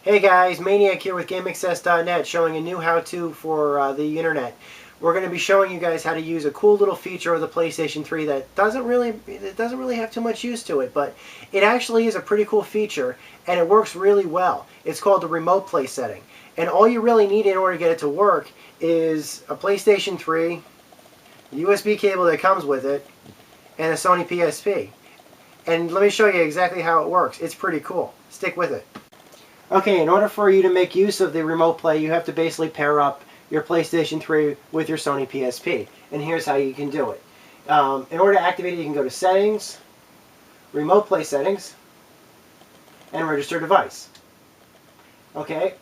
Hey guys, Maniac here with GameAccess.net showing a new how-to for the internet. We're going to be showing you guys how to use a cool little feature of the PlayStation 3 that doesn't really have too much use to it, but it actually is a pretty cool feature and it works really well. It's called the remote play setting. And all you really need in order to get it to work is a PlayStation 3, the USB cable that comes with it, and a Sony PSP. And let me show you exactly how it works. It's pretty cool. Stick with it. Okay, in order for you to make use of the remote play, you have to basically pair up your PlayStation 3 with your Sony PSP. And here's how you can do it. In order to activate it, you can go to Settings, Remote Play Settings, and Register Device. Okay,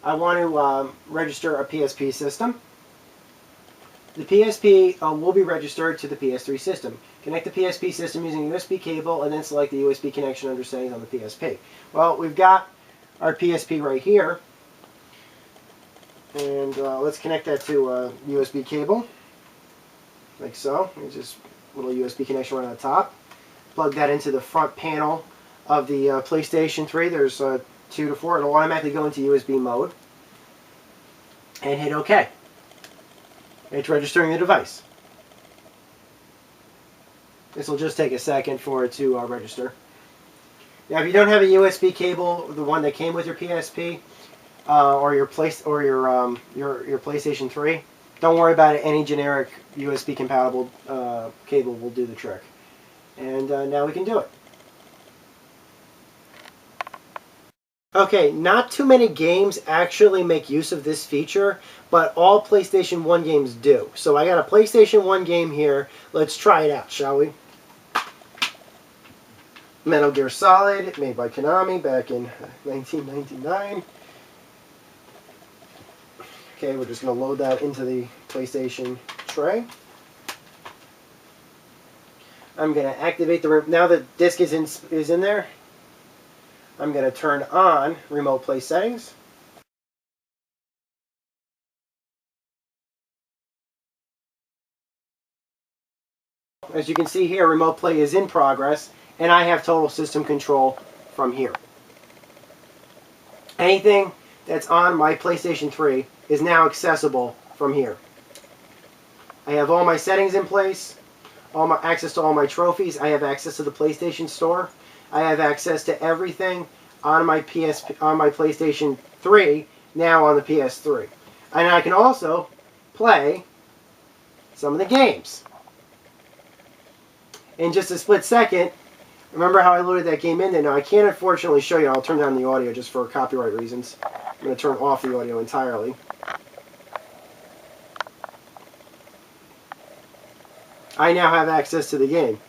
I want to register a Psp system. The PSP will be registered to the PS3 system. Connect the PSP system using a USB cable and then select the USB connection under Settings on the PSP. Well, we've got our PSP right here, and let's connect that to a USB cable, like so. There's just a little USB connection right on the top. Plug that into the front panel of the PlayStation 3. There's 2 to 4. It'll automatically go into USB mode, and hit OK. It's registering the device. This will just take a second for it to register. Now, if you don't have a USB cable, the one that came with your PSP or your PlayStation 3, don't worry about it. Any generic USB compatible cable will do the trick. And now we can do it. Okay, not too many games actually make use of this feature, but all PlayStation 1 games do. So I got a PlayStation 1 game here. Let's try it out, shall we? Metal Gear Solid, made by Konami back in 1999. Okay, we're just going to load that into the PlayStation tray. I'm going to activate the... Now the disc is in there, I'm going to turn on Remote Play Settings. As you can see here, Remote Play is in progress, and I have total system control from here. Anything that's on my PlayStation 3 is now accessible from here. I have all my settings in place, access to all my trophies. I have access to the PlayStation Store. I have access to everything on my PlayStation 3 now on the PS3. And I can also play some of the games. In just a split second, remember how I loaded that game in there? Now I can't unfortunately show you. I'll turn down the audio just for copyright reasons. I'm going to turn off the audio entirely. I now have access to the game.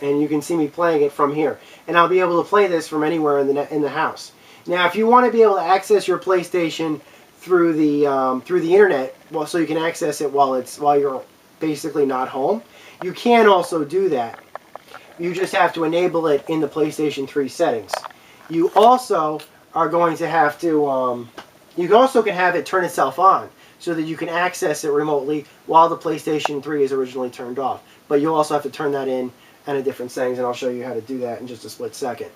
And you can see me playing it from here. And I'll be able to play this from anywhere in the house. Now if you want to be able to access your PlayStation through the internet, well, so you can access it while you're basically not home, you can also do that. You just have to enable it in the PlayStation 3 settings. You also are going to have to, you also can have it turn itself on so that you can access it remotely while the PlayStation 3 is originally turned off. But you'll also have to turn that in a different settings, and I'll show you how to do that in just a split second.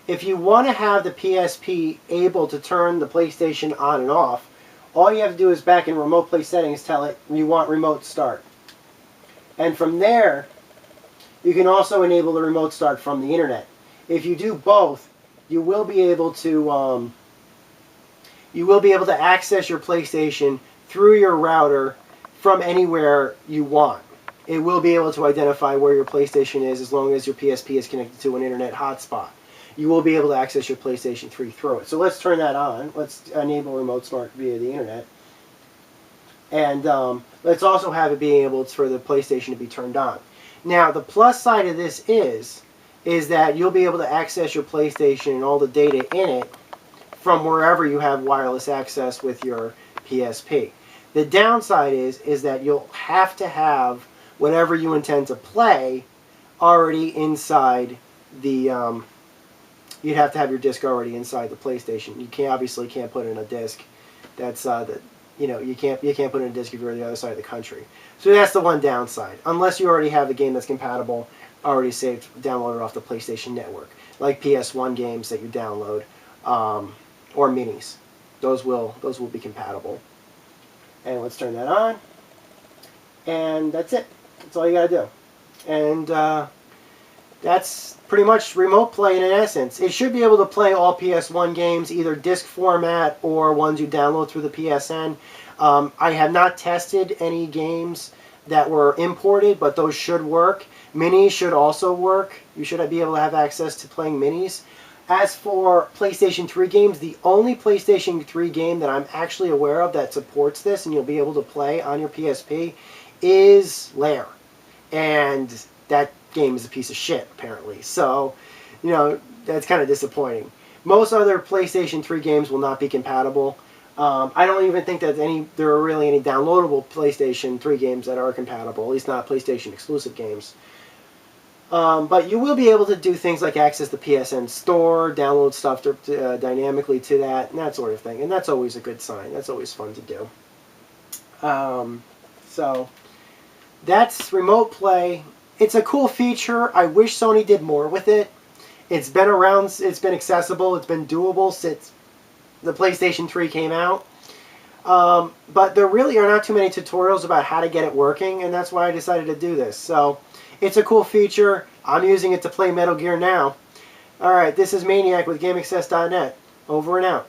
If you want to have the PSP able to turn the PlayStation on and off, all you have to do is back in Remote Play Settings, tell it you want Remote Start. And from there, you can also enable the Remote Start from the internet. If you do both, you will be able to access your PlayStation through your router from anywhere you want. It will be able to identify where your PlayStation is as long as your PSP is connected to an internet hotspot. You will be able to access your PlayStation 3 through it. So let's turn that on. Let's enable Remote Start via the internet. And let's also have it being able for the PlayStation to be turned on. Now, the plus side of this is that you'll be able to access your PlayStation and all the data in it from wherever you have wireless access with your PSP. The downside is that you'll have to have whatever you intend to play already inside the... you'd have to have your disc already inside the PlayStation. You obviously can't put in a disc that's you can't put in a disc if you're on the other side of the country. So that's the one downside. Unless you already have a game that's compatible, already saved, downloaded off the PlayStation Network, like PS1 games that you download. or minis. Those will be compatible. And let's turn that on. And that's it. That's all you gotta do. And that's pretty much remote play in essence. It should be able to play all PS1 games, either disc format or ones you download through the PSN. I have not tested any games that were imported, but those should work. Minis should also work. You should be able to have access to playing minis. As for PlayStation 3 games, the only PlayStation 3 game that I'm actually aware of that supports this and you'll be able to play on your PSP is Lair. And that game is a piece of shit, apparently. So, you know, that's kind of disappointing. Most other PlayStation 3 games will not be compatible. I don't even think that there are really any downloadable PlayStation 3 games that are compatible, at least not PlayStation exclusive games. But you will be able to do things like access the PSN store, download stuff dynamically to that, and that sort of thing. And that's always a good sign. That's always fun to do. So that's remote play. It's a cool feature. I wish Sony did more with it. It's been around, it's been accessible, it's been doable since the PlayStation 3 came out. But there really are not too many tutorials about how to get it working, and that's why I decided to do this. So it's a cool feature. I'm using it to play Metal Gear now. Alright, this is Maniac with GameAccess.net. Over and out.